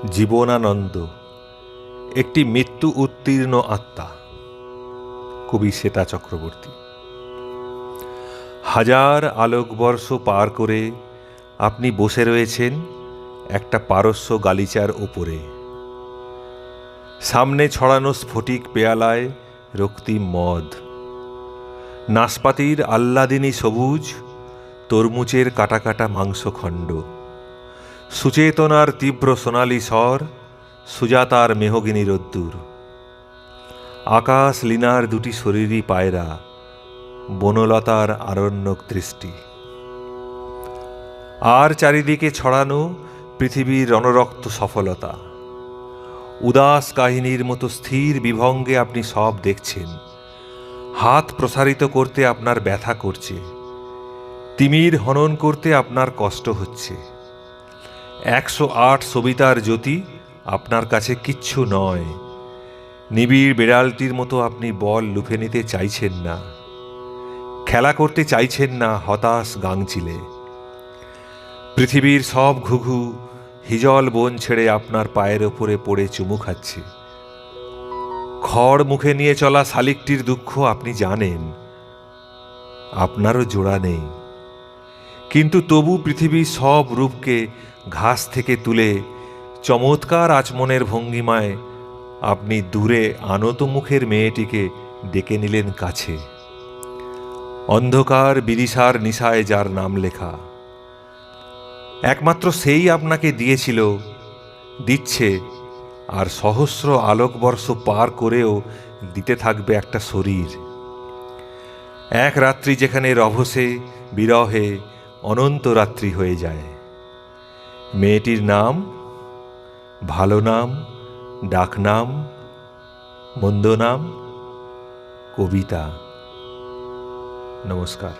জীবনানন্দ একটি মৃত্যু উত্তীর্ণ আত্মা। কবি শ্বেতা চক্রবর্তী। হাজার আলোকবর্ষ পার করে আপনি বসে রয়েছেন একটা পারস্য গালিচার ওপরে। সামনে ছড়ানো স্ফটিক পেয়ালায় রক্তিম মদ, নাশপাতির আহ্লাদিনী সবুজ, তরমুজের কাটা কাটা মাংসখণ্ড, সুচেতনার তীব্র সোনালি স্বর, সুজাতার মেহগিনী রোদ্দুর, আকাশ লীনার দুটি শরীরী পায়রা, বনলতার আরণ্যক দৃষ্টি। আর চারিদিকে ছড়ানো পৃথিবীর রণরক্ত সফলতা। উদাস কাহিনীর মতো স্থির বিভঙ্গে আপনি সব দেখছেন। হাত প্রসারিত করতে আপনার ব্যথা করছে, তিমির হনন করতে আপনার কষ্ট হচ্ছে। 108 সবিতার জ্যোতি আপনার কাছে কিচ্ছু নয়। নিবিড় বেড়ালটির মতো আপনি বল লুফে নিতে চাইছেন না, খেলা করতে চাইছেন না হতাশ গাংচিলে। পৃথিবীর সব ঘুঘু হিজল বন ছেড়ে আপনার পায়ের ওপরে পড়ে চুমু খাচ্ছে। খড় মুখে নিয়ে চলা শালিকটির দুঃখ আপনি জানেন, আপনারও জোড়া নেই। কিন্তু তবু পৃথিবীর সব রূপকে ঘাস থেকে তুলে চমৎকার আচমনের ভঙ্গিমায় আপনি দূরে আনত মুখের মেয়েটিকে ডেকে নিলেন কাছে। অন্ধকার বিদিশার নিশায় যার নাম লেখা, একমাত্র সেই আপনাকে দিয়েছিল, দিচ্ছে, আর সহস্র আলোকবর্ষ পার করেও দিতে থাকবে একটা শরীর। এক রাত্রি যেখানে রভসে বিরহে অনন্ত রাত্রি হয়ে যায়। মেয়েটির নাম, ভালো নাম, ডাকনাম, মন্দ নাম, কবিতা। নমস্কার।